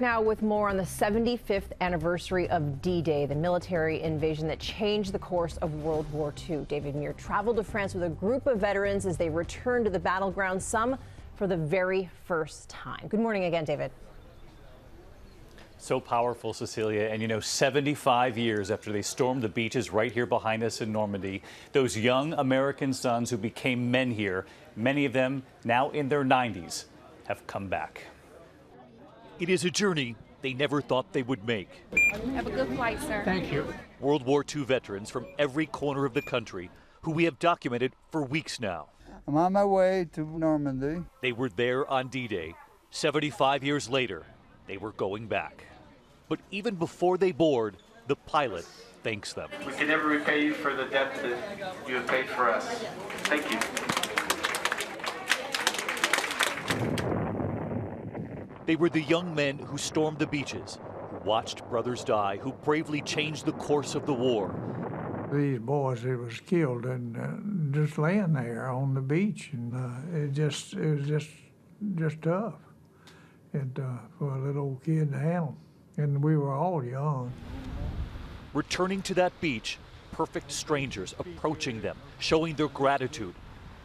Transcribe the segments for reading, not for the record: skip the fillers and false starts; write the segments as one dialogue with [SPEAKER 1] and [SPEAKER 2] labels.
[SPEAKER 1] Now with more on the 75th anniversary of D-Day, the military invasion that changed the course of World War II. David Muir traveled to France with a group of veterans as they returned to the battleground, some for the very first time. Good morning again, David.
[SPEAKER 2] So powerful, Cecilia. And you know, 75 years after they stormed the beaches right here behind us in Normandy, those young American sons who became men here, many of them now in their 90s, have come back.
[SPEAKER 3] It is a journey they never thought they would make.
[SPEAKER 4] Have a good flight, sir.
[SPEAKER 5] Thank you.
[SPEAKER 3] World War II veterans from every corner of the country who we have documented for weeks now.
[SPEAKER 6] I'm on my way to Normandy.
[SPEAKER 3] They were there on D-Day. 75 years later, they were going back. But even before they board, the pilot thanks them.
[SPEAKER 7] We can never repay you for the debt that you have paid for us. Thank you.
[SPEAKER 3] They were the young men who stormed the beaches, who watched brothers die, who bravely changed the course of the war.
[SPEAKER 5] These boys that was killed and just laying there on the beach, and it was just tough for a little old kid to handle. And we were all young.
[SPEAKER 3] Returning to that beach, perfect strangers approaching them, showing their gratitude,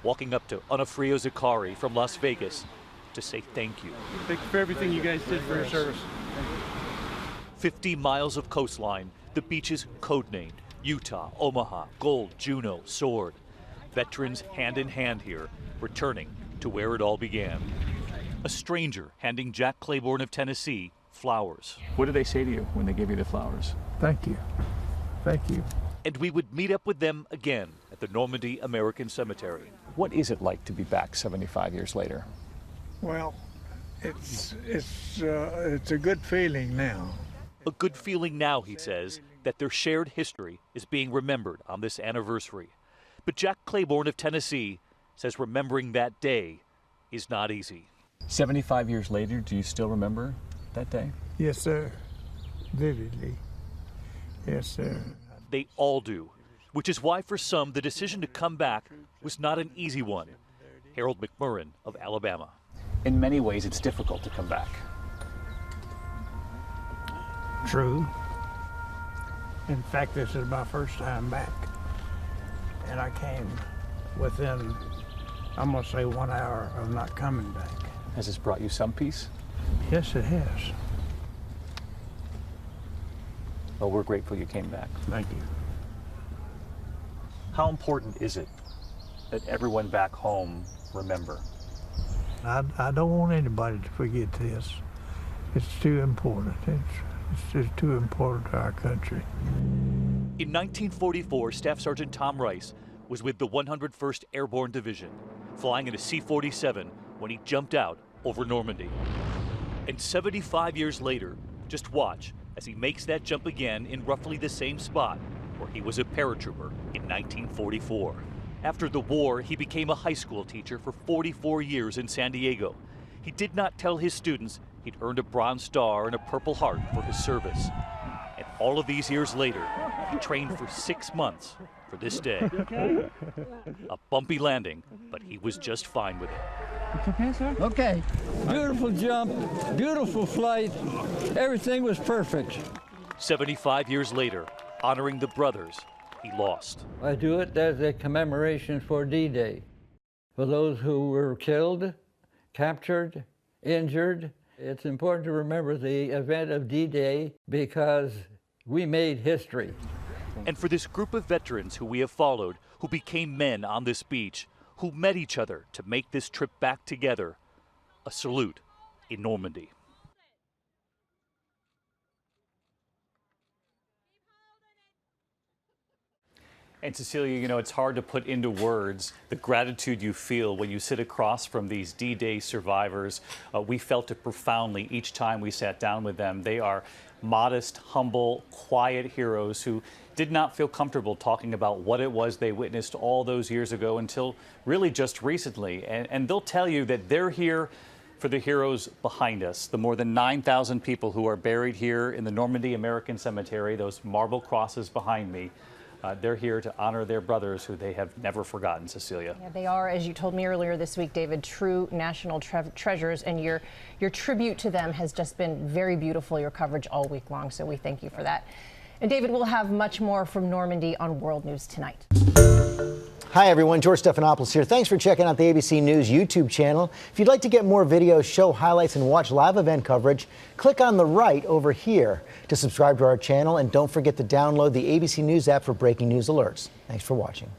[SPEAKER 3] walking up to Onofrio Zakari from Las Vegas to say thank you.
[SPEAKER 8] Thank you for everything you guys did for your service.
[SPEAKER 3] 50 miles of coastline, the beaches codenamed Utah, Omaha, Gold, Juneau, Sword. Veterans hand in hand here, returning to where it all began. A stranger handing Jack Claiborne of Tennessee flowers.
[SPEAKER 2] What did they say to you when they gave you the flowers?
[SPEAKER 5] Thank you. Thank you.
[SPEAKER 3] And we would meet up with them again at the Normandy American Cemetery.
[SPEAKER 2] What is it like to be back 75 years later?
[SPEAKER 5] Well, it's a good feeling now.
[SPEAKER 3] A good feeling now, he says, that their shared history is being remembered on this anniversary. But Jack Claiborne of Tennessee says remembering that day is not easy.
[SPEAKER 2] 75 years later, do you still remember that day?
[SPEAKER 5] Yes, sir. Vividly. Yes, sir.
[SPEAKER 3] They all do, which is why for some the decision to come back was not an easy one. Harold McMurrin of Alabama.
[SPEAKER 2] In many ways, it's difficult to come back.
[SPEAKER 5] True. In fact, this is my first time back. And I came within, I'm going to say, 1 hour of not coming back.
[SPEAKER 2] Has this brought you some peace?
[SPEAKER 5] Yes, it has.
[SPEAKER 2] Well, we're grateful you came back.
[SPEAKER 5] Thank you.
[SPEAKER 2] How important is it that everyone back home remember?
[SPEAKER 5] I don't want anybody to forget this. It's too important. It's just too important to our country.
[SPEAKER 3] In 1944, Staff Sergeant Tom Rice was with the 101st Airborne Division, flying in a C-47 when he jumped out over Normandy. And 75 years later, just watch as he makes that jump again in roughly the same spot where he was a paratrooper in 1944. After the war, he became a high school teacher for 44 years in San Diego. He did not tell his students he'd earned a Bronze Star and a Purple Heart for his service. And all of these years later, he trained for 6 months for this day. A bumpy landing, but he was just fine with it.
[SPEAKER 8] It's okay, sir?
[SPEAKER 9] Okay. Beautiful jump, beautiful flight. Everything was perfect.
[SPEAKER 3] 75 years later, honoring the brothers he lost.
[SPEAKER 9] I do it as a commemoration for D-Day. For those who were killed, captured, injured. It's important to remember the event of D-Day because we made history.
[SPEAKER 3] And for this group of veterans who we have followed, who became men on this beach, who met each other to make this trip back together, a salute in Normandy.
[SPEAKER 2] And Cecilia, you know, it's hard to put into words the gratitude you feel when you sit across from these D-Day survivors. We felt it profoundly each time we sat down with them. They are modest, humble, quiet heroes who did not feel comfortable talking about what it was they witnessed all those years ago until really just recently. And they'll tell you that they're here for the heroes behind us, the more than 9,000 people who are buried here in the Normandy American Cemetery, those marble crosses behind me. they're here to honor their brothers who they have never forgotten, Cecilia.
[SPEAKER 1] Yeah, they are, as you told me earlier this week, David, true national treasures, and your tribute to them has just been very beautiful, your coverage all week long, so we thank you for that. And David, we'll have much more from Normandy on World News tonight.
[SPEAKER 10] Hi everyone, George Stephanopoulos here. Thanks for checking out the ABC News YouTube channel. If you'd like to get more videos, show highlights, and watch live event coverage, click on the right over here to subscribe to our channel, and don't forget to download the ABC News app for breaking news alerts. Thanks for watching.